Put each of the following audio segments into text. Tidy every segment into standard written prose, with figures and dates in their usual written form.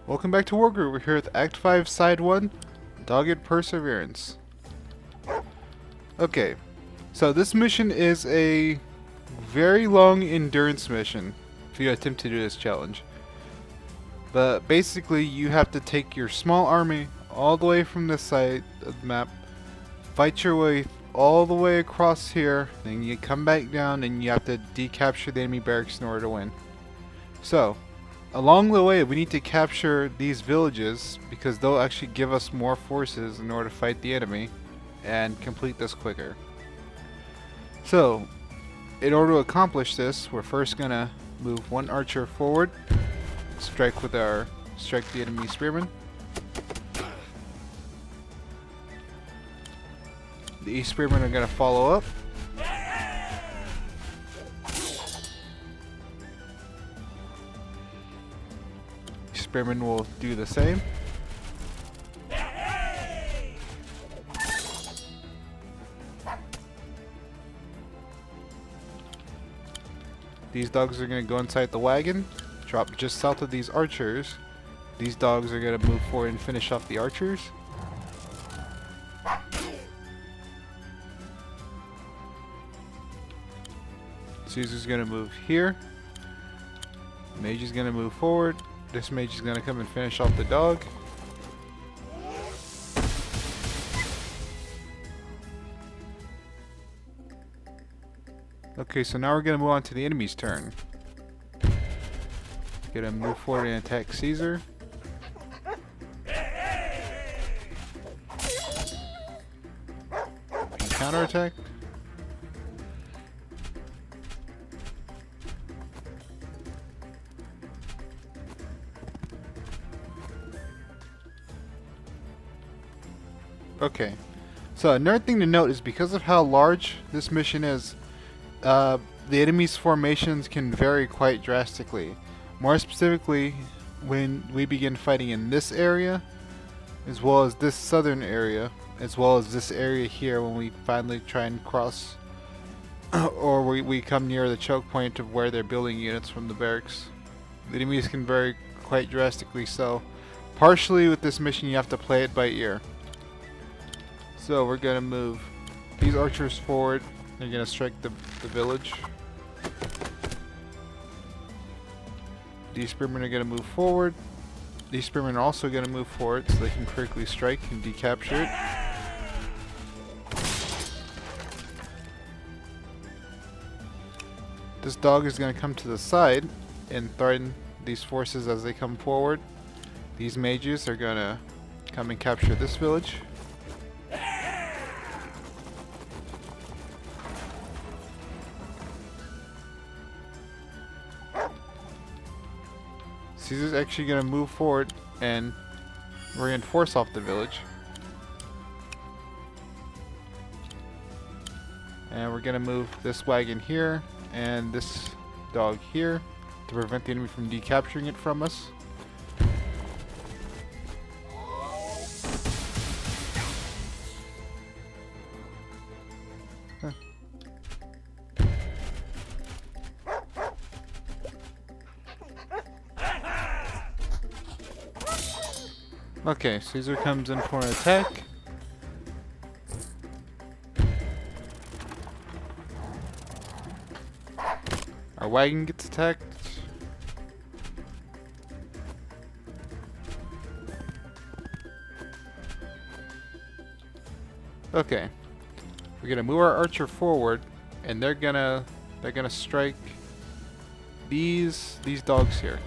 Welcome back to Wargroove. We're here with Act 5, Side 1, Dogged Perseverance. Okay, so this mission is a very long endurance mission if you attempt to do this challenge. But basically, you have to take your small army all the way from this side of the map, fight your way all the way across here, then you come back down and you have to decapture the enemy barracks in order to win. So, along the way, we need to capture these villages because they'll actually give us more forces in order to fight the enemy and complete this quicker. So, in order to accomplish this, we're first gonna move one archer forward, strike the enemy spearman. The east spearmen are gonna follow up. Spearmen will do the same. These dogs are going to go inside the wagon, drop just south of these archers. These dogs are going to move forward and finish off the archers. Caesar's going to move here. Mage is going to move forward. This mage is going to come and finish off the dog. Okay, so now we're going to move on to the enemy's turn. Gonna move forward and attack Caesar. And counterattack. Okay, so another thing to note is because of how large this mission is, the enemy's formations can vary quite drastically. More specifically, when we begin fighting in this area, as well as this southern area, as well as this area here when we finally try and cross, or we come near the choke point of where they're building units from the barracks. The enemies can vary quite drastically, so partially with this mission you have to play it by ear. So we're going to move these archers forward. They're going to strike the village. These spearmen are going to move forward. These spearmen are also going to move forward so they can quickly strike and decapture it. This dog is going to come to the side and threaten these forces as they come forward. These mages are going to come and capture this village. Caesar's actually going to move forward and reinforce off the village. And we're going to move this wagon here and this dog here to prevent the enemy from decapturing it from us. Okay, Caesar comes in for an attack. Our wagon gets attacked. Okay. We're gonna move our archer forward and they're gonna strike these dogs here.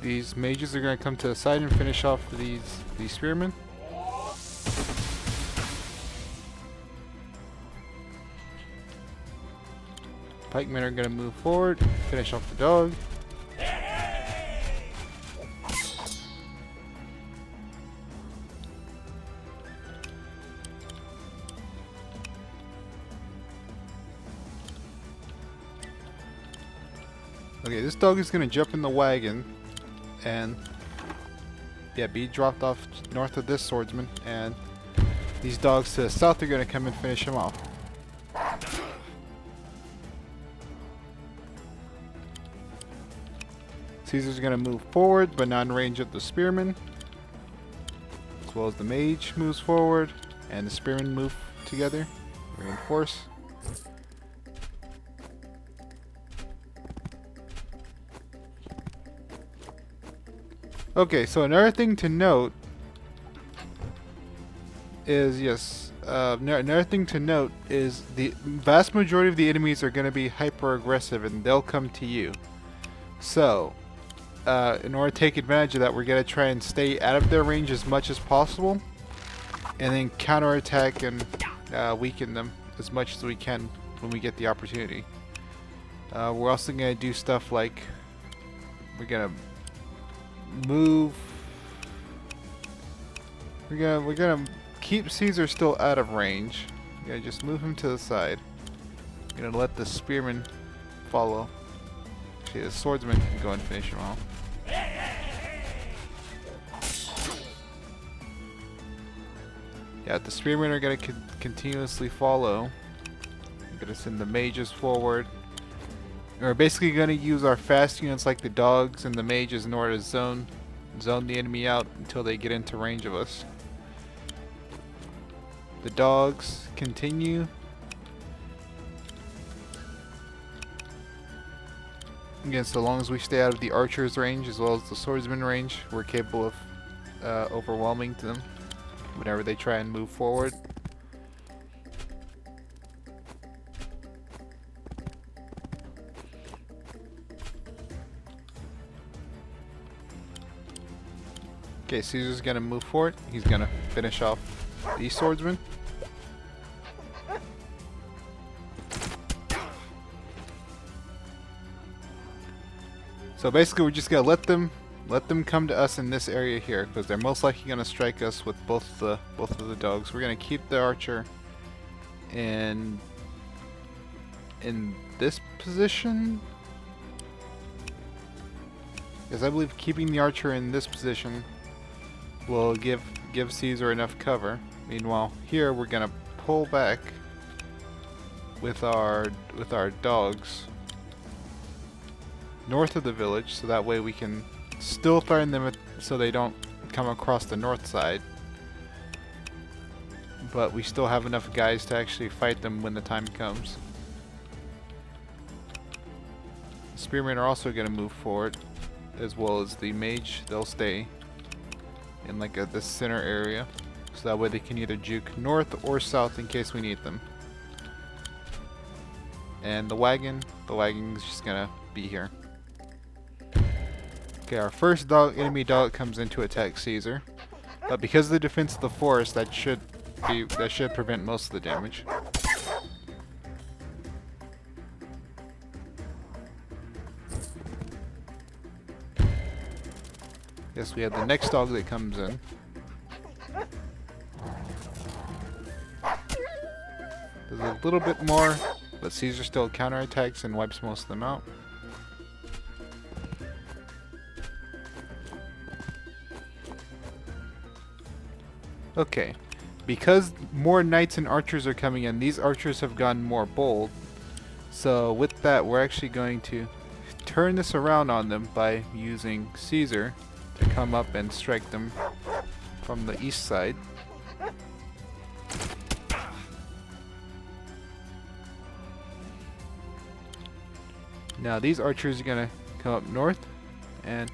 These mages are going to come to the side and finish off these spearmen. Pikemen are going to move forward, finish off the dog. Okay, this dog is going to jump in the wagon and yeah, be dropped off north of this swordsman and These dogs to the south are going to come and finish him off. Caesar's going to move forward, but not in range of the spearman. As well as the mage moves forward, and the spearmen move together. Reinforce. Okay, so another thing to note is, another thing to note is the vast majority of the enemies are going to be hyper aggressive and they'll come to you. So, in order to take advantage of that, we're going to try and stay out of their range as much as possible, and then counterattack and weaken them as much as we can when we get the opportunity. We're also going to do stuff like we're going to move. We're gonna keep Caesar still out of range. We're gonna just move him to the side. We're gonna let the spearman follow. Actually, the swordsman can go and finish him off. Yeah, the spearmen are gonna continuously follow. We're gonna send the mages forward. We're basically going to use our fast units like the dogs and the mages in order to zone the enemy out until they get into range of us. The dogs continue. Again, so long as we stay out of the archer's range as well as the swordsman range, we're capable of overwhelming them whenever they try and move forward. Okay, Caesar's gonna move forward. He's gonna finish off these swordsmen. So basically, we're just gonna let them come to us in this area here, because they're most likely gonna strike us with both of the dogs. We're gonna keep the archer in this position, because I believe keeping the archer in this position will give Caesar enough cover. Meanwhile, here we're gonna pull back with our dogs north of the village, so that way we can still threaten them so they don't come across the north side, but we still have enough guys to actually fight them when the time comes. Spearmen are also gonna move forward, as well as the mage. They'll stay in like this center area, so that way they can either juke north or south in case we need them. And the wagon's just gonna be here. Okay, our first enemy dog comes in to attack Caesar, but because of the defense of the forest, that should prevent most of the damage. Yes, we have the next dog that comes in. There's a little bit more, but Caesar still counterattacks and wipes most of them out. Okay, because more knights and archers are coming in, these archers have gotten more bold. So with that, we're actually going to turn this around on them by using Caesar to come up and strike them from the east side. Now these archers are gonna come up north, and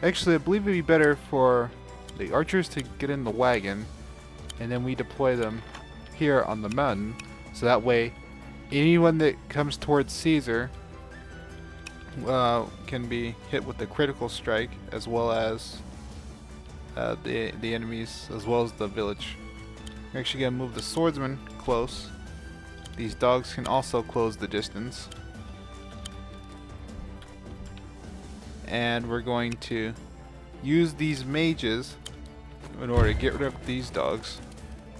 actually I believe it'd be better for the archers to get in the wagon, and then we deploy them here on the mountain, so that way anyone that comes towards Caesar can be hit with a critical strike, as well as the enemies, as well as the village. We're actually gonna move the swordsman close. These dogs can also close the distance. And we're going to use these mages in order to get rid of these dogs.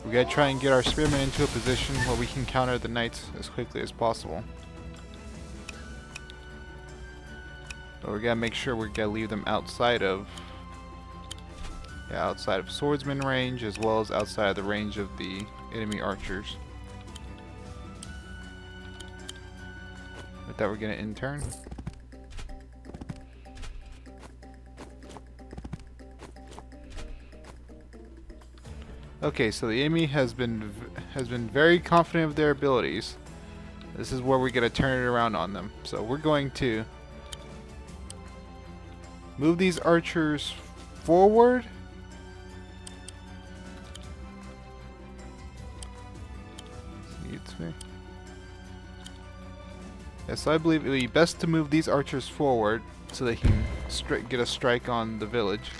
We're going to try and get our spearmen into a position where we can counter the knights as quickly as possible. But we're going to make sure we're going to leave them outside of Yeah, outside of swordsman range as well as outside of the range of the enemy archers. With that, we're gonna end turn. Okay, so the enemy has been very confident of their abilities. This is where we're gonna turn it around on them. So we're going to move these archers forward. Yes, so I believe it would be best to move these archers forward so they can get a strike on the village.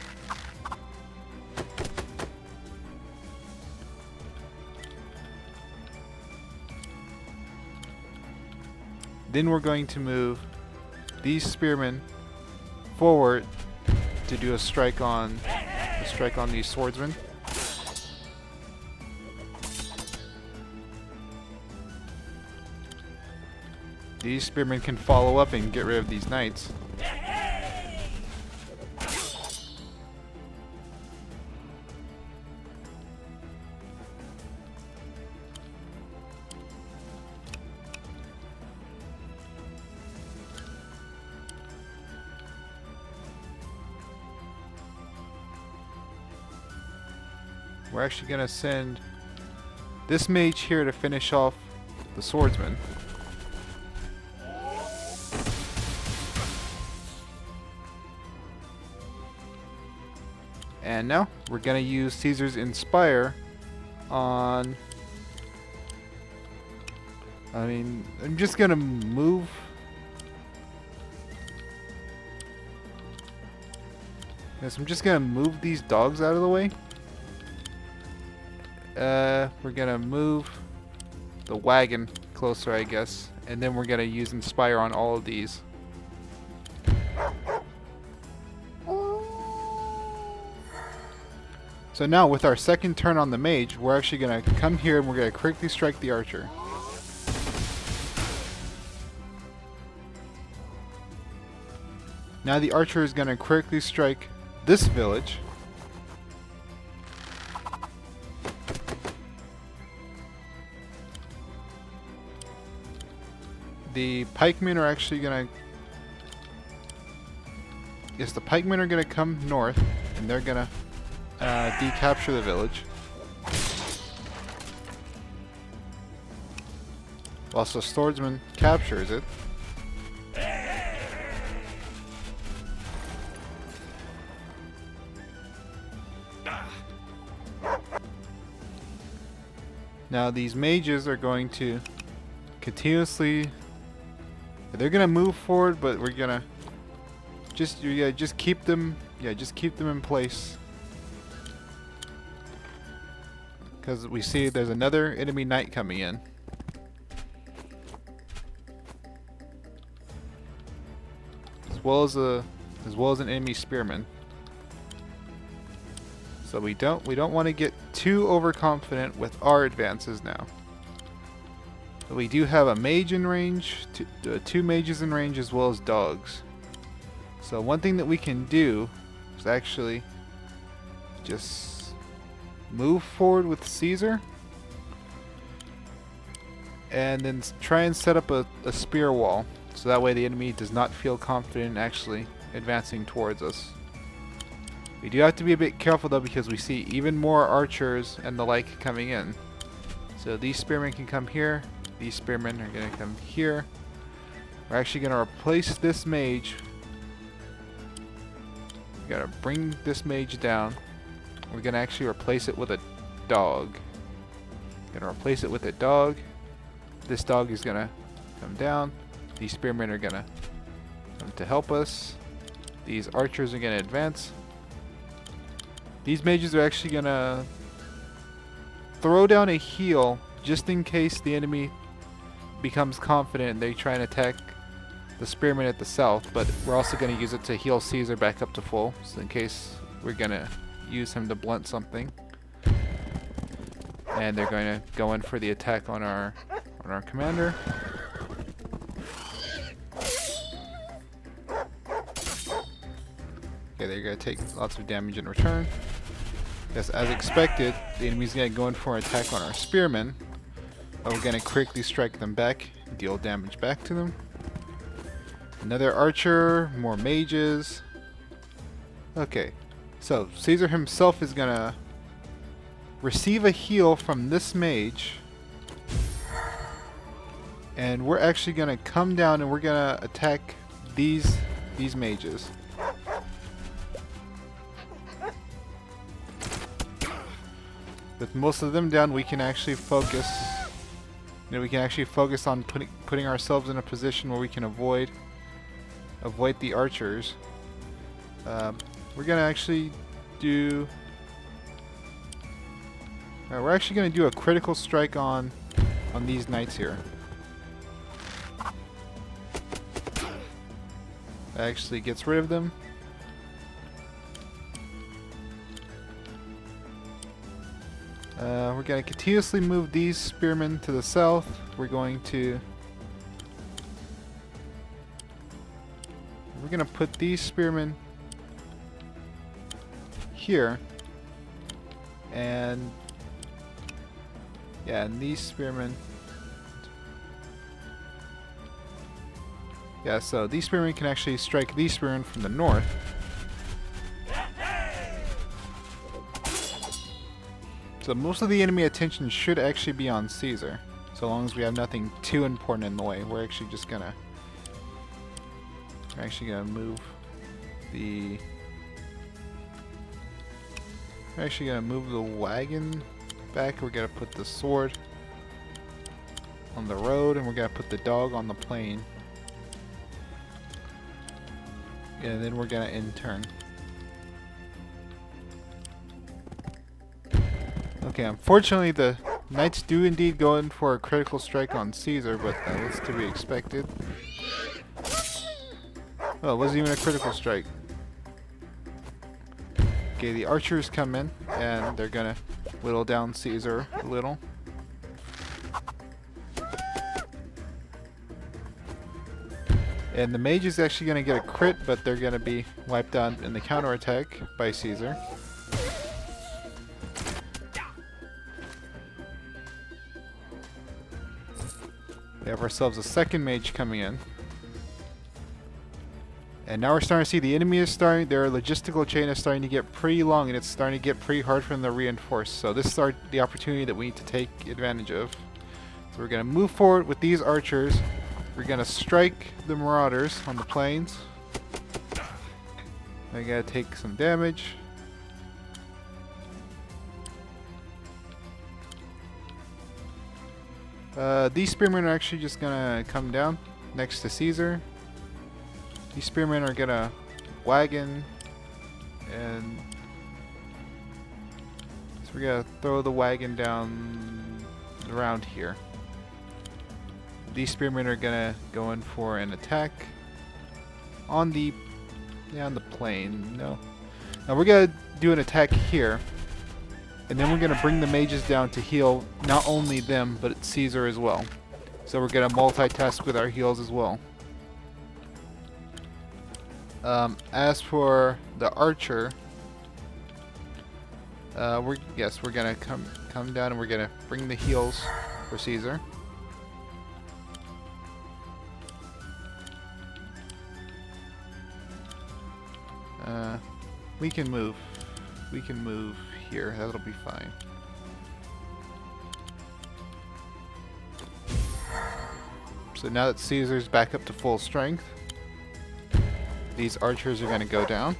Then we're going to move these spearmen forward to do a strike on these swordsmen. These spearmen can follow up and get rid of these knights. We're actually going to send this mage here to finish off the swordsman. And now we're going to use Caesar's Inspire on... I'm just going to move... Yes, I'm just going to move these dogs out of the way. We're gonna move the wagon closer, I guess, and then we're gonna use Inspire on all of these. So now with our second turn on the mage, we're actually gonna come here and we're gonna quickly strike the archer. Now the archer is gonna quickly strike this village. The pikemen are actually gonna... Yes, the pikemen are gonna come north, and they're gonna decapture the village. Whilst the swordsman captures it. Now these mages are going to continuously... They're gonna move forward, but we're gonna just keep them in place, because we see there's another enemy knight coming in. As well as an enemy spearman. So we don't want to get too overconfident with our advances now. But we do have a mage in range, two mages in range, as well as dogs. So one thing that we can do is actually just move forward with Caesar, and then try and set up a spear wall, so that way the enemy does not feel confident in actually advancing towards us. We do have to be a bit careful though, because we see even more archers and the like coming in. So these spearmen can come here. These spearmen are going to come here. We're actually going to replace this mage. We got to bring this mage down. We're going to actually replace it with a dog. Going to replace it with a dog. This dog is going to come down. These spearmen are going to come to help us. These archers are going to advance. These mages are actually going to throw down a heal just in case the enemy becomes confident and they try and attack the spearmen at the south, but we're also going to use it to heal Caesar back up to full, so in case we're going to use him to blunt something. And they're going to go in for the attack on our commander. Okay, they're going to take lots of damage in return. Yes, as expected, the enemy's gonna go in for an attack on our spearmen. But we're gonna critically strike them back, deal damage back to them. Another archer, more mages. Okay, so Caesar himself is gonna receive a heal from this mage. And we're actually gonna come down and we're gonna attack these mages. With most of them down, we can actually focus. We can actually focus on putting ourselves in a position where we can avoid the archers. We're gonna actually do. We're actually gonna do a critical strike on these knights here. That actually gets rid of them. We're going to continuously move these spearmen to the south. We're going to put these spearmen here, and and these spearmen. Yeah, so these spearmen can actually strike these spearmen from the north. So most of the enemy attention should actually be on Caesar, so long as we have nothing too important in the way. We're actually gonna move the. We're actually gonna move the wagon back. We're gonna put the sword on the road, and we're gonna put the dog on the plain. And then we're gonna end turn. Okay, unfortunately the knights do indeed go in for a critical strike on Caesar, but that's to be expected. Oh, it wasn't even a critical strike. Okay, the archers come in, and they're gonna whittle down Caesar a little. And the mage is actually gonna get a crit, but they're gonna be wiped out in the counterattack by Caesar. We have ourselves a second mage coming in. And now we're starting to see the enemy is starting, their logistical chain is starting to get pretty long, and it's starting to get pretty hard for them to reinforce. So this is the opportunity that we need to take advantage of. So we're going to move forward with these archers. We're going to strike the marauders on the plains. They're going to take some damage. These spearmen are actually just gonna come down next to Caesar. These spearmen are gonna wagon, and so we're gonna throw the wagon down around here. These spearmen are gonna go in for an attack on the plain. No, now we're gonna do an attack here. And then we're going to bring the mages down to heal not only them, but Caesar as well. So we're going to multitask with our heals as well. As for the archer, we're going to come down and we're going to bring the heals for Caesar. We can move. We can move here. That'll be fine. So now that Caesar's back up to full strength, these archers are going to go down.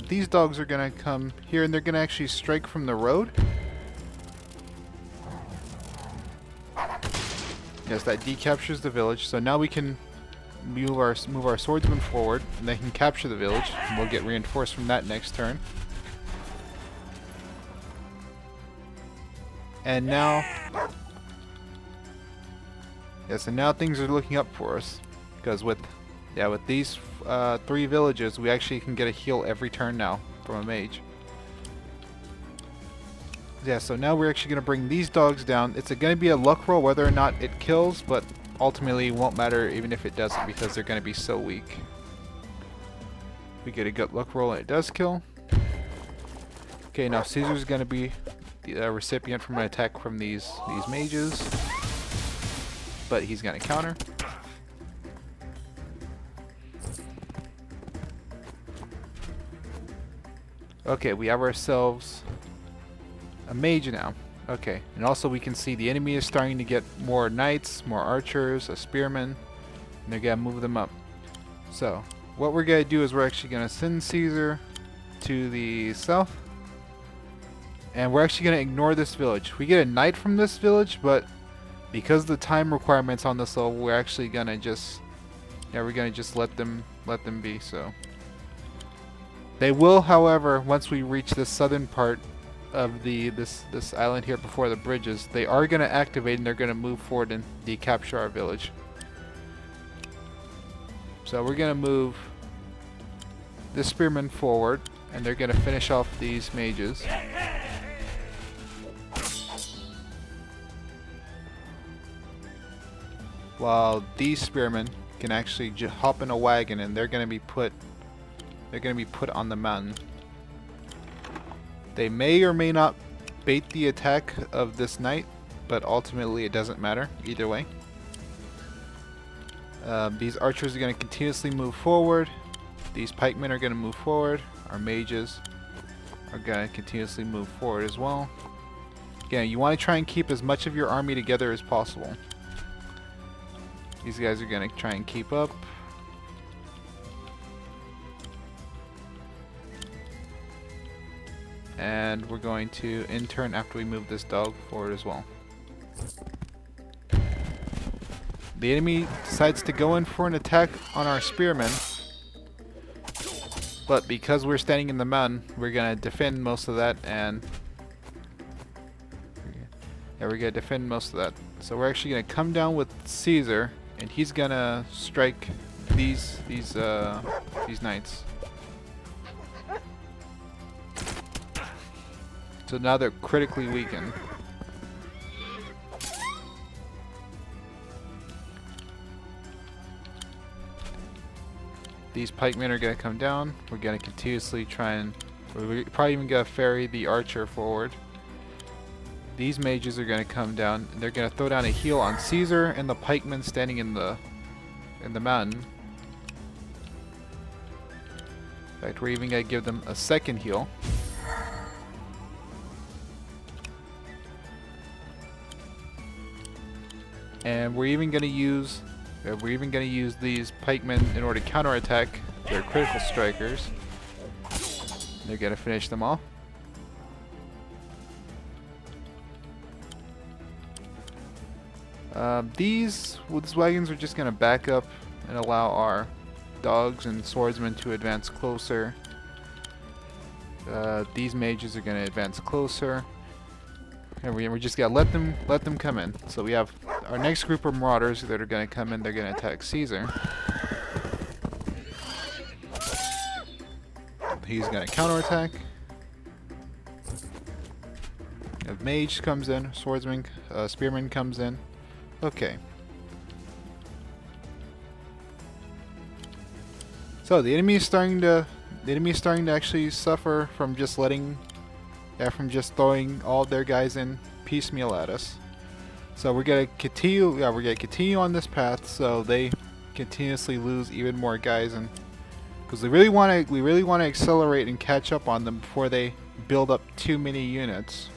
These dogs are going to come here, and they're going to actually strike from the road. Yes, that decaptures the village. So now we can move our swordsmen forward, and they can capture the village, and we'll get reinforced from that next turn. And now, yes, and now things are looking up for us, because with these 3 villages, we actually can get a heal every turn now from a mage. Yeah, so now we're actually going to bring these dogs down. It's going to be a luck roll whether or not it kills, but ultimately it won't matter even if it doesn't because they're going to be so weak. We get a good luck roll and it does kill. Okay, now Caesar's going to be the recipient from an attack from these mages, but he's going to counter. Okay, we have ourselves a mage now. Okay, and also we can see the enemy is starting to get more knights, more archers, a spearman, and they're going to move them up. So, what we're going to do is we're actually going to send Caesar to the south, and we're actually going to ignore this village. We get a knight from this village, but because of the time requirements on this level, we're actually going to just, we're going to just let them be, so. They will, however, once we reach the southern part of this island here before the bridges, they are going to activate and they're going to move forward and decapture our village. So we're going to move this spearman forward and they're going to finish off these mages. While these spearmen can actually hop in a wagon and they're going to be put on the mountain. They may or may not bait the attack of this knight, but ultimately it doesn't matter either way. These archers are going to continuously move forward. These pikemen are going to move forward. Our mages are going to continuously move forward as well. Again, you want to try and keep as much of your army together as possible. These guys are going to try and keep up. And we're going to in turn after we move this dog forward as well. The enemy decides to go in for an attack on our spearmen, but because we're standing in the mountain, we're gonna defend most of that, and we're gonna defend most of that. So we're actually gonna come down with Caesar, and he's gonna strike these knights. So now they're critically weakened. These pikemen are going to come down. We're going to continuously try and... We're probably even going to ferry the archer forward. These mages are going to come down. And they're going to throw down a heal on Caesar and the pikemen standing in the mountain. In fact, we're even going to give them a second heal. And we're even going to use these pikemen in order to counterattack their critical strikers. They're going to finish them off. These wagons are just going to back up and allow our dogs and swordsmen to advance closer. These mages are going to advance closer. And we're just gonna let them come in. So we have our next group of marauders that are gonna come in. They're gonna attack Caesar. He's gonna counterattack. If mage comes in, swordsman, spearman comes in. Okay. So the enemy is starting to actually suffer from just from just throwing all their guys in piecemeal at us. So we're gonna continue on this path so they continuously lose even more guys, and because we really want to accelerate and catch up on them before they build up too many units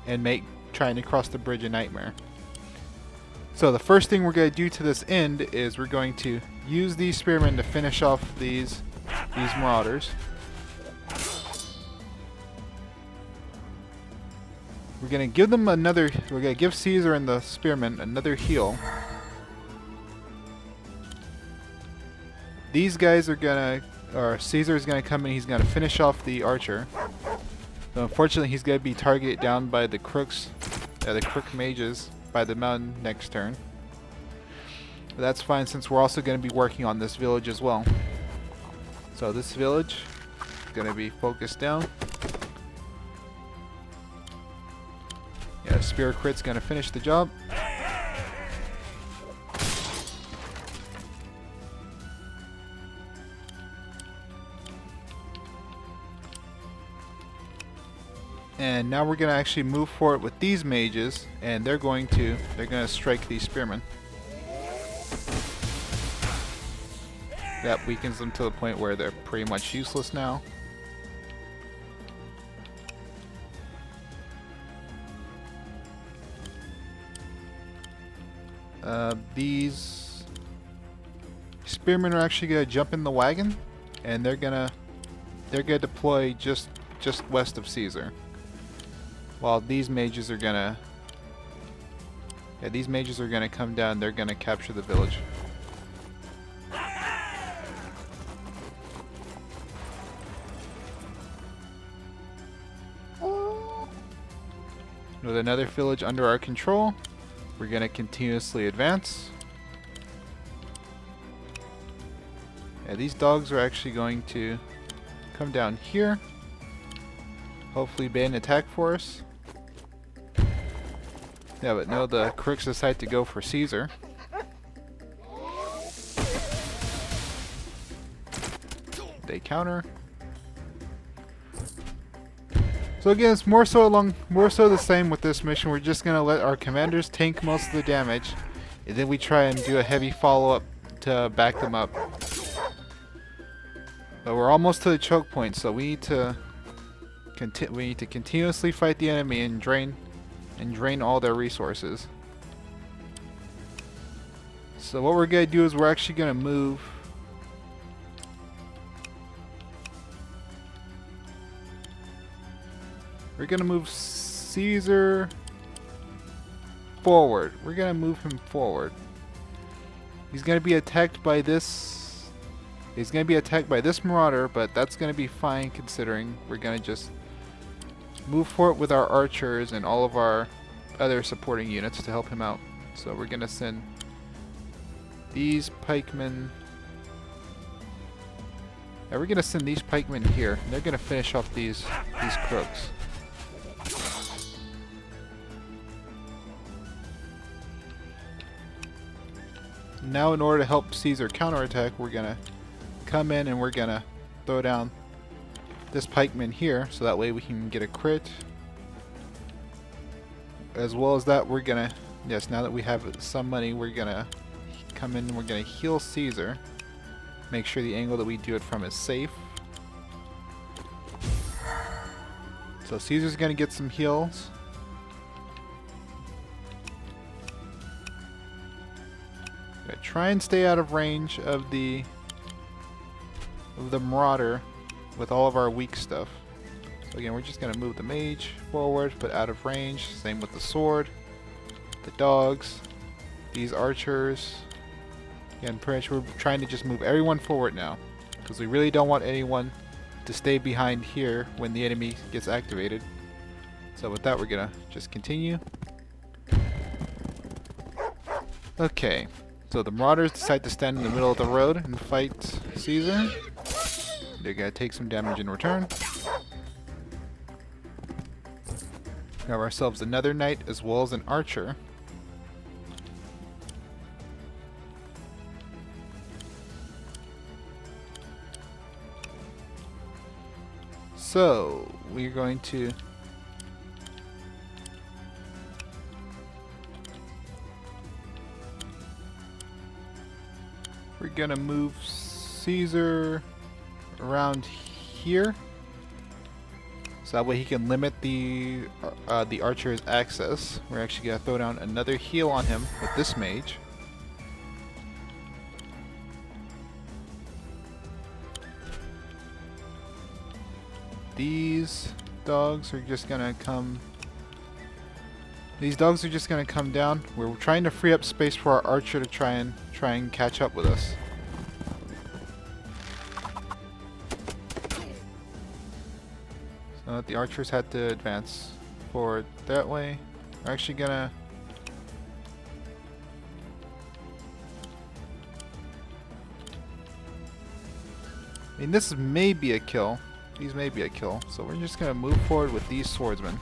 and make trying to cross the bridge a nightmare. So the first thing we're gonna do to this end is we're going to use these spearmen to finish off these marauders. We're gonna give Caesar and the spearmen another heal. These guys Caesar is gonna come in, he's gonna finish off the archer. So unfortunately he's gonna be targeted down by the crooks, the crook mages by the mountain next turn. But that's fine since we're also gonna be working on this village as well. So this village is gonna be focused down. spear crit's gonna finish the job. And now we're gonna actually move forward with these mages, and they're gonna strike these spearmen. That weakens them to the point where they're pretty much useless now. These spearmen are actually gonna jump in the wagon, and they're gonna deploy just west of Caesar. While these mages are gonna come down. They're gonna capture the village. With another village under our control, we're going to continuously advance. Yeah, these dogs are actually going to come down here. Hopefully ban attack for us. Yeah, but no, the crooks decide to go for Caesar. They counter. So again, it's more so the same with this mission. We're just gonna let our commanders tank most of the damage, and then we try and do a heavy follow-up to back them up. But we're almost to the choke point, so we need to continuously fight the enemy and drain all their resources. So what we're gonna do is we're actually gonna move. We're gonna move Caesar forward. We're gonna move him forward. He's gonna be attacked by this. He's gonna be attacked by this marauder, but that's gonna be fine considering we're gonna just move forward with our archers and all of our other supporting units to help him out. So we're gonna send these pikemen. Yeah, we're gonna send these pikemen here, and they're gonna finish off these crooks. Now, in order to help Caesar counterattack, we're gonna come in and we're gonna throw down this pikeman here, so that way we can get a crit. As well as that, we're gonna, yes, now that we have some money, we're gonna come in and we're gonna heal Caesar. Make sure the angle that we do it from is safe. So Caesar's gonna get some heals. Try and stay out of range of the marauder with all of our weak stuff. So again, we're just gonna move the mage forward, but out of range. Same with the sword, the dogs, these archers. Again, pretty much we're trying to just move everyone forward now, because we really don't want anyone to stay behind here when the enemy gets activated. So with that, we're gonna just continue. Okay. So the marauders decide to stand in the middle of the road and fight Caesar. They're gonna take some damage in return. We have ourselves another knight as well as an archer. So we're going to move Caesar around here, so that way he can limit the archer's access. We're actually gonna throw down another heal on him with this mage. These dogs are just gonna come. These dogs are just gonna come down. We're trying to free up space for our archer to try and catch up with us. So the archers had to advance forward that way. We're actually gonna. I mean, this may be a kill. These may be a kill. So we're just gonna move forward with these swordsmen.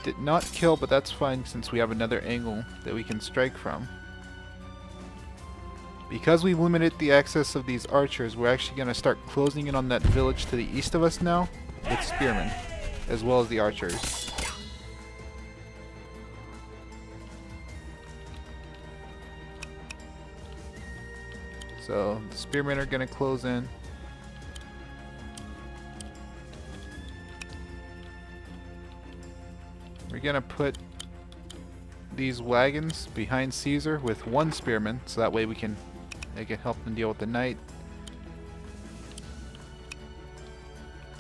Did not kill, but that's fine since we have another angle that we can strike from. Because we limited the access of these archers, we're actually going to start closing in on that village to the east of us now with spearmen, as well as the archers. So the spearmen are going to close in. We're going to put these wagons behind Caesar with one spearman, so that way they can help them deal with the knight.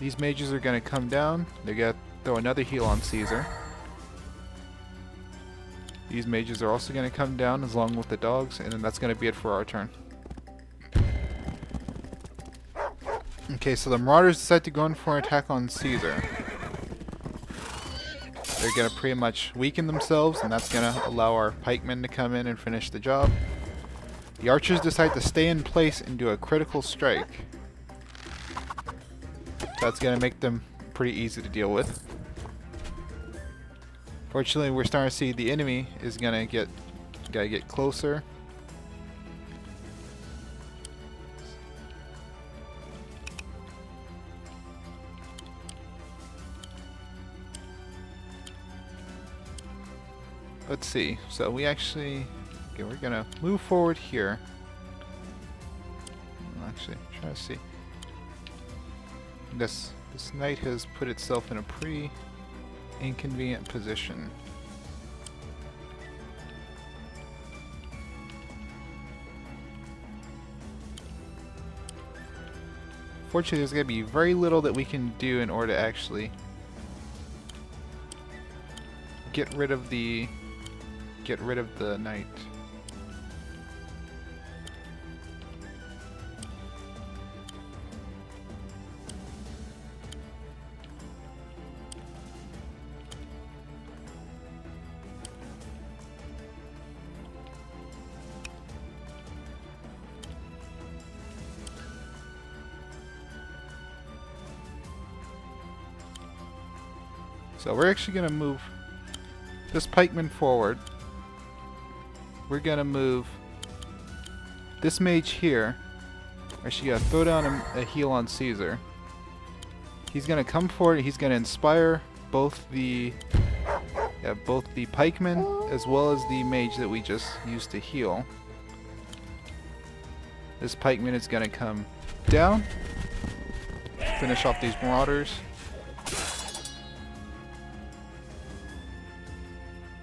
These mages are going to come down. They're going to throw another heal on Caesar. These mages are also going to come down along with the dogs, and then that's going to be it for our turn. Okay, so the Marauders decide to go in for an attack on Caesar. They're going to pretty much weaken themselves, and that's going to allow our pikemen to come in and finish the job. The archers decide to stay in place and do a critical strike. That's going to make them pretty easy to deal with. Fortunately, we're starting to see the enemy is going to get closer. Let's see. So we're gonna move forward here. Actually, try to see. This knight has put itself in a pretty inconvenient position. Fortunately, there's gonna be very little that we can do in order to actually get rid of the knight. So we're actually going to move this pikeman forward. We're going to move this mage here. Actually, got to throw down a heal on Caesar. He's going to come forward. He's going to inspire both the pikemen as well as the mage that we just used to heal. This pikeman is going to come down, finish off these marauders.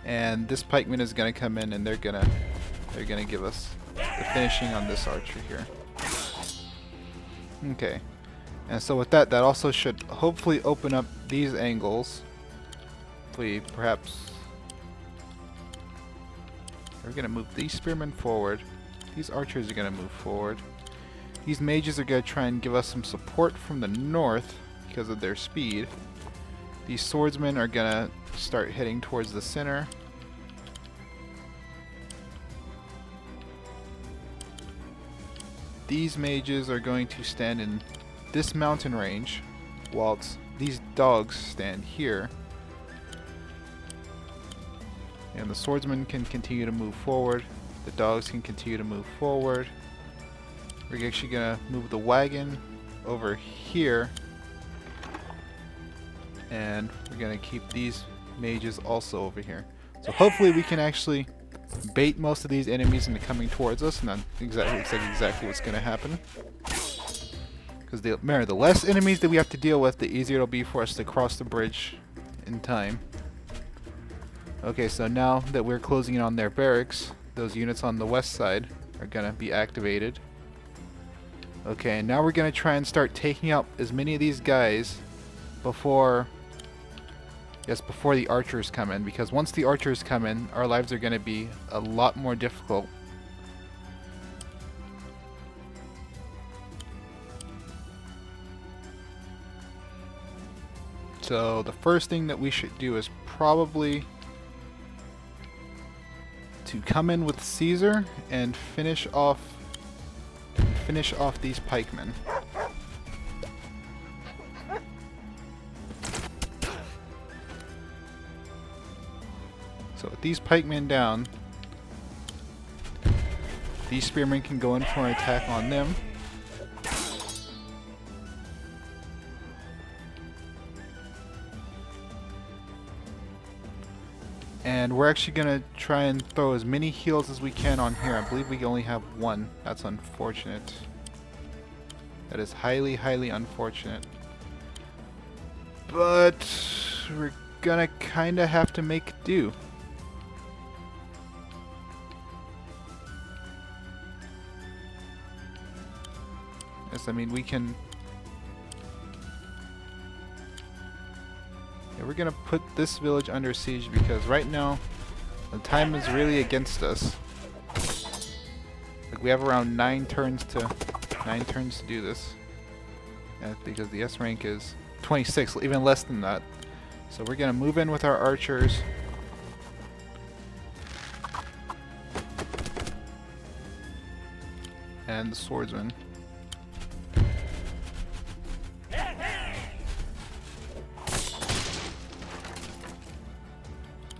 And this pikeman is going to come in, and they're gonna give us the finishing on this archer here. Okay, and so with that also should hopefully open up these angles. Perhaps we're going to move these spearmen forward. These archers are going to move forward. These mages are going to try and give us some support from the north because of their speed. These swordsmen are going to start heading towards the center. These mages are going to stand in this mountain range, whilst these dogs stand here. And the swordsmen can continue to move forward. The dogs can continue to move forward. We're actually going to move the wagon over here. And we're going to keep these mages also over here. So hopefully we can actually bait most of these enemies into coming towards us, and that's exactly what's going to happen. Because the less enemies that we have to deal with, the easier it'll be for us to cross the bridge in time. Okay, so now that we're closing in on their barracks, those units on the west side are going to be activated. Okay, and now we're going to try and start taking out as many of these guys before the archers come in, because once the archers come in, our lives are going to be a lot more difficult. So the first thing that we should do is probably to come in with Caesar and finish off these pikemen. So with these pikemen down, these spearmen can go in for an attack on them. And we're actually going to try and throw as many heals as we can on here. I believe we only have one. That's unfortunate. That is highly, highly unfortunate. But we're going to kind of have to make do. Yes, I mean, we can... Yeah, we're gonna put this village under siege because right now the time is really against us. Like we have around 9 turns to do this. Because the S rank is 26, even less than that. So we're gonna move in with our archers. And the swordsman.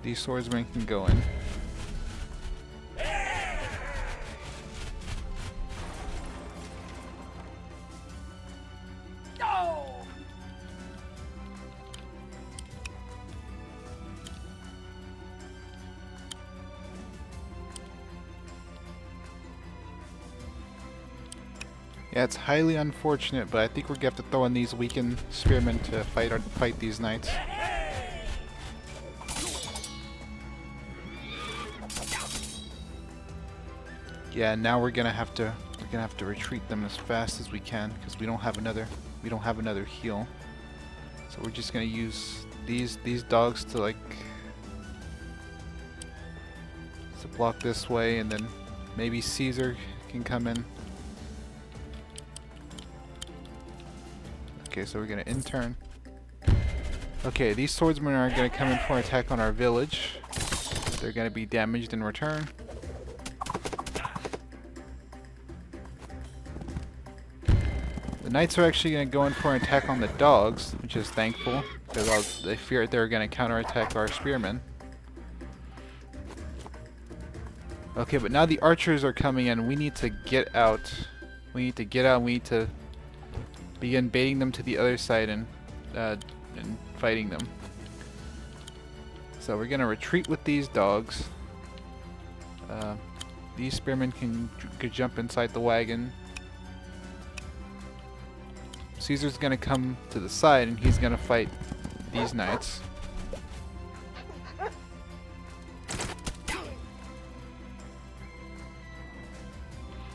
These swordsmen can go in. Yeah, it's highly unfortunate, but I think we're gonna have to throw in these weakened spearmen to fight these knights. Yeah, now we're gonna have to retreat them as fast as we can because we don't have another heal. So we're just gonna use these dogs to block this way, and then maybe Caesar can come in. Okay, so we're gonna intern. Okay, these swordsmen are gonna come in for an attack on our village. They're gonna be damaged in return. The knights are actually going to go in for an attack on the dogs, which is thankful, because they feared they were going to counterattack our spearmen. Okay, but now the archers are coming in. We need to get out. We need to begin baiting them to the other side and fighting them. So we're going to retreat with these dogs. These spearmen could jump inside the wagon. Caesar's gonna come to the side and he's gonna fight these knights.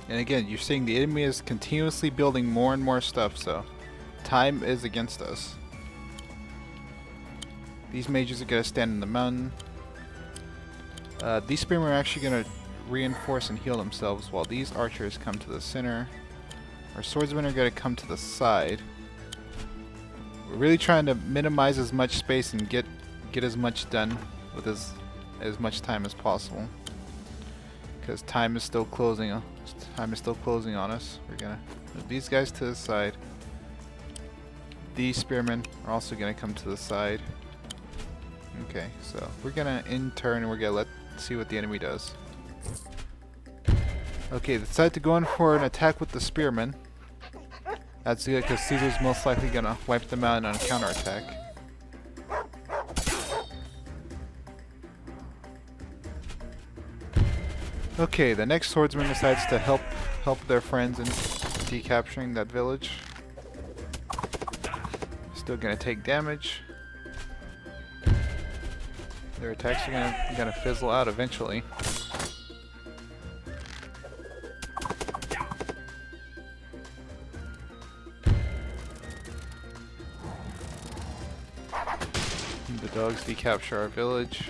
And again, you're seeing the enemy is continuously building more and more stuff, so time is against us. These mages are gonna stand in the mountain. These spearmen are actually gonna reinforce and heal themselves while these archers come to the center. Our swordsmen are going to come to the side. We're really trying to minimize as much space and get as much done with as much time as possible. Because time is still closing on us. We're going to move these guys to the side. These spearmen are also going to come to the side. Okay, so we're going to in turn and we're going to see what the enemy does. Okay, they decide to go in for an attack with the spearmen. That's good because Caesar's most likely gonna wipe them out on a counterattack. Okay, the next swordsman decides to help their friends in decapturing that village. Still gonna take damage. Their attacks are gonna fizzle out eventually. The dogs decapture our village.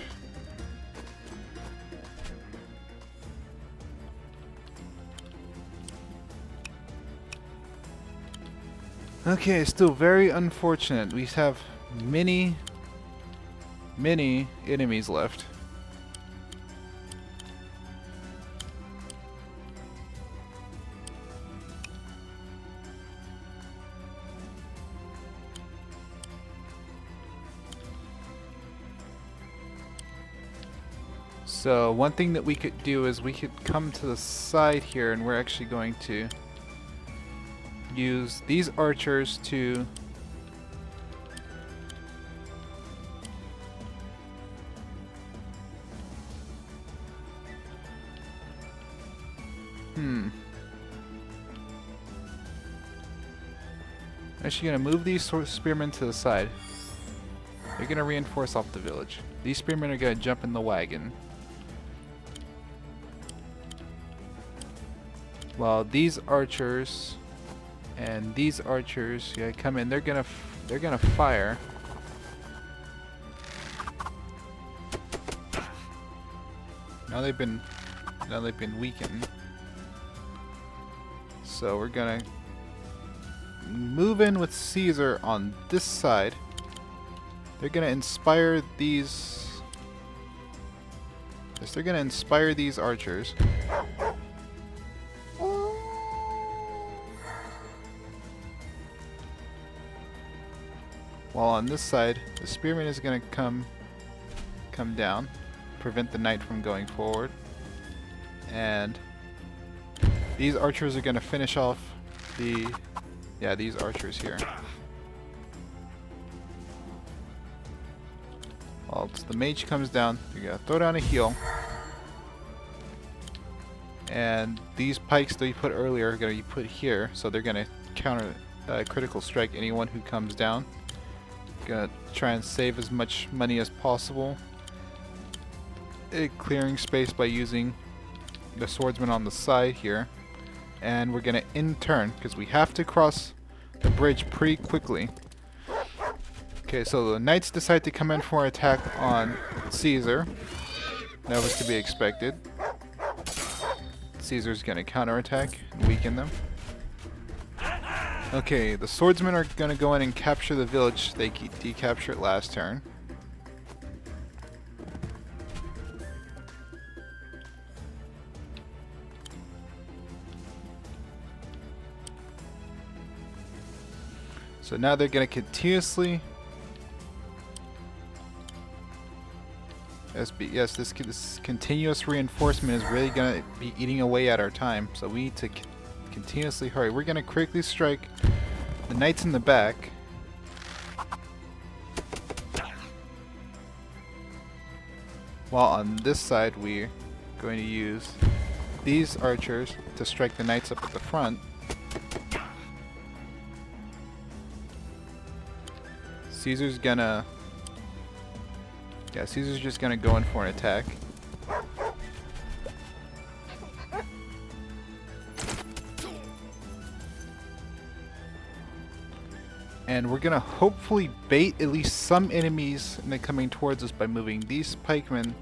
Okay, still very unfortunate. We have many enemies left. So one thing that we could do is we could come to the side here, and we're actually going to use these archers to actually gonna move these spearmen to the side. They're gonna reinforce off the village. These spearmen are gonna jump in the wagon, while these archers and these archers come in. They're gonna fire. Now they've been weakened. So we're gonna move in with Caesar on this side. They're gonna inspire these. Yes, they're gonna inspire these archers. While on this side, the spearman is gonna come down, prevent the knight from going forward, and these archers are gonna finish off these archers here. While the mage comes down, you're gonna throw down a heal, and these pikes that you put earlier are gonna be put here, so they're gonna counter critical strike anyone who comes down. Gonna try and save as much money as possible, clearing space by using the swordsman on the side here. And we're gonna in turn, because we have to cross the bridge pretty quickly. Okay, so the knights decide to come in for an attack on Caesar. That was to be expected. Caesar's gonna counterattack and weaken them. Okay, the swordsmen are gonna go in and capture the village. They decapture it last turn. So now they're gonna continuously. Yes, this continuous reinforcement is really gonna be eating away at our time. So we need to continuously hurry. We're gonna quickly strike the knights in the back. While on this side we're going to use these archers to strike the knights up at the front. Caesar's just gonna go in for an attack. And we're gonna hopefully bait at least some enemies into coming towards us by moving these pikemen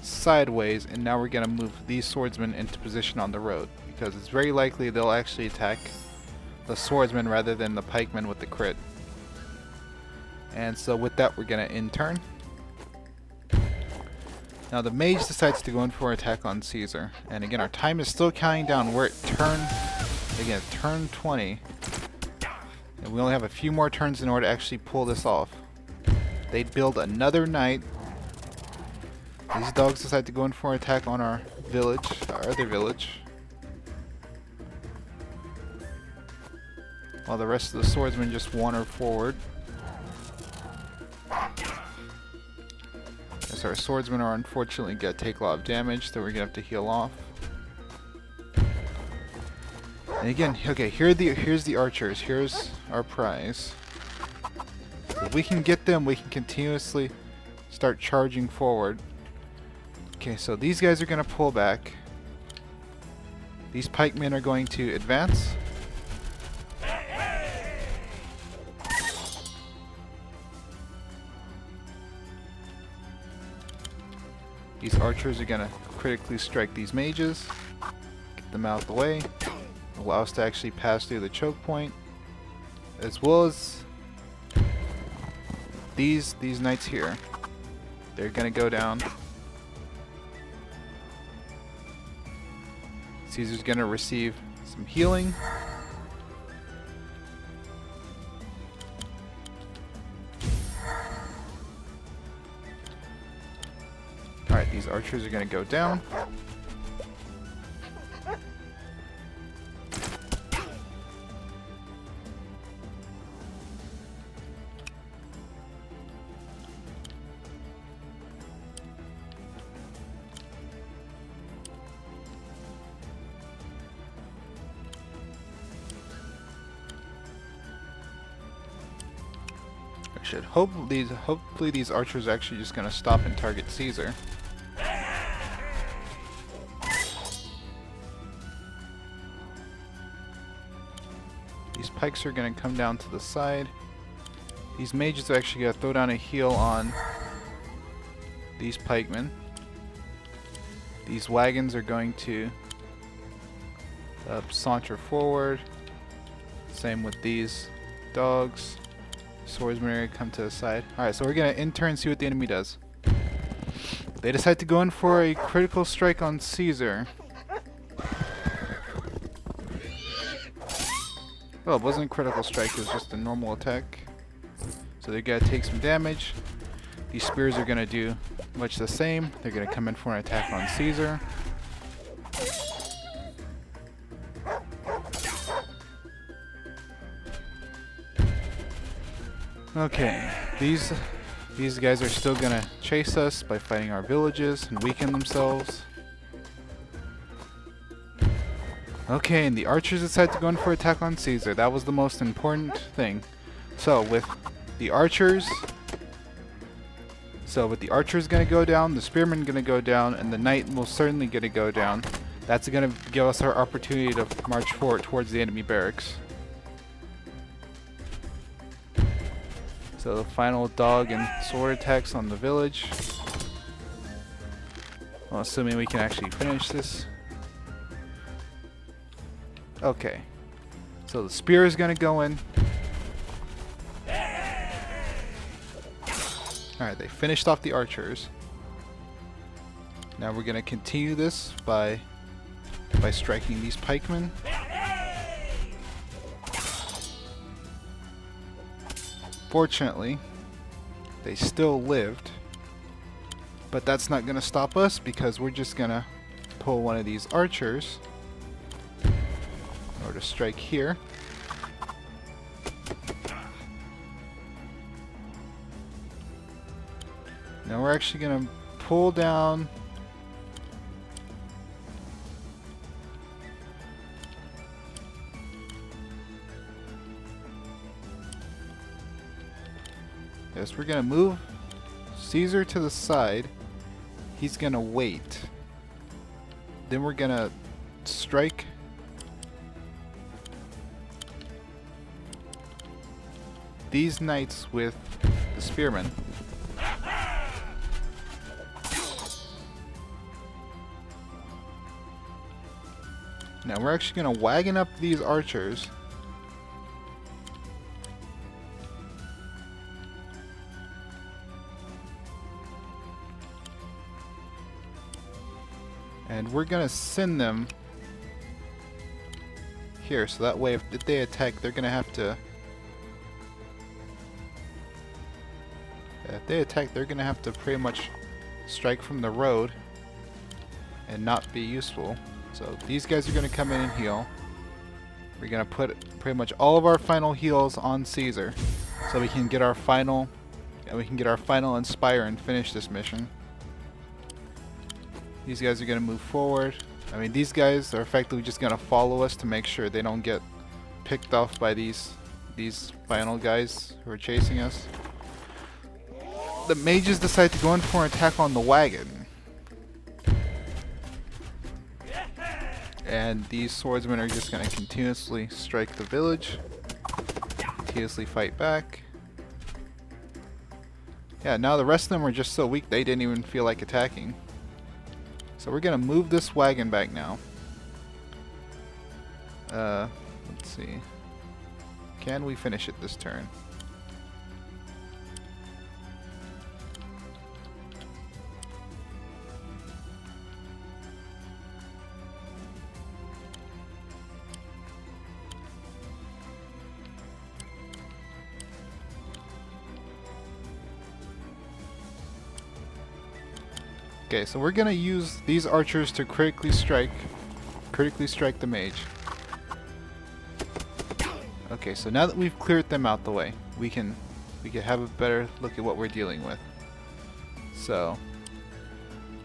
sideways, and now we're gonna move these swordsmen into position on the road, because it's very likely they'll actually attack the swordsman rather than the pikemen with the crit. And so with that, we're gonna in turn. Now the mage decides to go in for an attack on Caesar, and again our time is still counting down. We're at turn 20. And we only have a few more turns in order to actually pull this off. They'd build another knight. These dogs decide to go in for an attack on our village, our other village. While the rest of the swordsmen just wander forward. Yes, our swordsmen are unfortunately gonna take a lot of damage, so we're gonna have to heal off. And again, okay, here's the archers. Here's our prize. If we can get them, we can continuously start charging forward. Okay, so these guys are going to pull back. These pikemen are going to advance. These archers are going to critically strike these mages. Get them out of the way. Allow us to actually pass through the choke point, as well as these knights here. They're gonna go down. Caesar's gonna receive some healing. Alright, Alright, these archers are gonna go down. Hopefully these archers are actually just gonna stop and target Caesar. These pikes are gonna come down to the side. These mages are actually gonna throw down a heal on these pikemen. These wagons are going to saunter forward. Same with these dogs. Swordsmen are going to come to the side. Alright, so we're going to in turn see what the enemy does. They decide to go in for a critical strike on Caesar. Well, it wasn't a critical strike, it was just a normal attack. So they're going to take some damage. These spears are going to do much the same. They're going to come in for an attack on Caesar. Okay, these guys are still gonna chase us by fighting our villages and weaken themselves. Okay, and the archers decide to go in for attack on Caesar. That was the most important thing. So with the archers gonna go down, the spearmen gonna go down, and the knight most certainly gonna go down. That's gonna give us our opportunity to march forward towards the enemy barracks. So the final dog and sword attacks on the village. Well, assuming we can actually finish this. Okay. So the spear is going to go in. Alright, they finished off the archers. Now we're going to continue this by striking these pikemen. Fortunately, they still lived, but that's not going to stop us because we're just going to pull one of these archers in order to strike here. Now we're actually going to pull down Yes, we're gonna move Caesar to the side. He's gonna wait. Then we're gonna strike these knights with the spearmen. Now we're actually gonna wagon up these archers. And we're gonna send them here, so that way if they attack, they're gonna have to. If they attack, they're gonna have to pretty much strike from the road and not be useful. So these guys are gonna come in and heal. We're gonna put pretty much all of our final heals on Caesar, so we can get our final, inspire and finish this mission. These guys are going to move forward. I mean, these guys are effectively just going to follow us to make sure they don't get picked off by these final guys who are chasing us. The mages decide to go in for an attack on the wagon. And these swordsmen are just going to continuously strike the village. Continuously fight back. Yeah, now the rest of them are just so weak they didn't even feel like attacking. So we're gonna move this wagon back now. Let's see. Can we finish it this turn? Okay, so we're gonna use these archers to critically strike the mage. Okay, so now that we've cleared them out the way, we can have a better look at what we're dealing with. So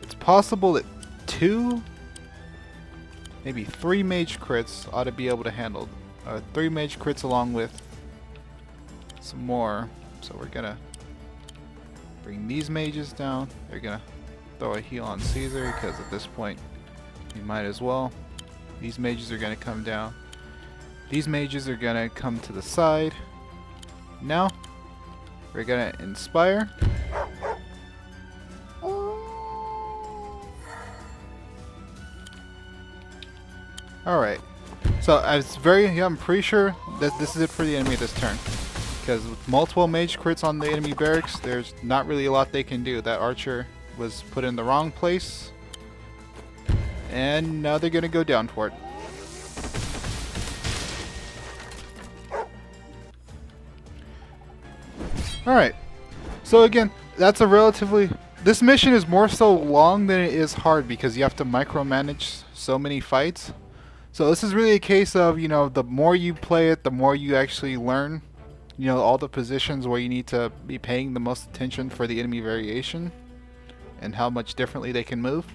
it's possible that 2, maybe 3 mage crits ought to be able to handle 3 mage crits along with some more. So we're gonna bring these mages down. They're gonna throw a heal on Caesar because at this point we might as well. These mages are gonna come down. These mages are gonna come to the side. Now we're gonna inspire. Alright. So I'm pretty sure that this is it for the enemy this turn. Because with multiple mage crits on the enemy barracks, there's not really a lot they can do. That archer was put in the wrong place. And now they're gonna go down for it. Alright, so again, that's a relatively... This mission is more so long than it is hard because you have to micromanage so many fights. So this is really a case of, you know, the more you play it, the more you actually learn, you know, all the positions where you need to be paying the most attention for the enemy variation and how much differently they can move.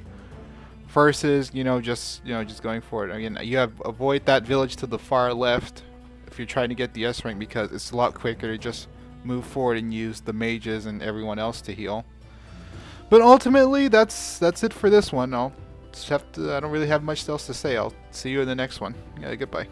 Versus, just going for it. Again, you have avoid that village to the far left if you're trying to get the S rank because it's a lot quicker to just move forward and use the mages and everyone else to heal. But ultimately, that's it for this one. I don't really have much else to say. I'll see you in the next one. Yeah, goodbye.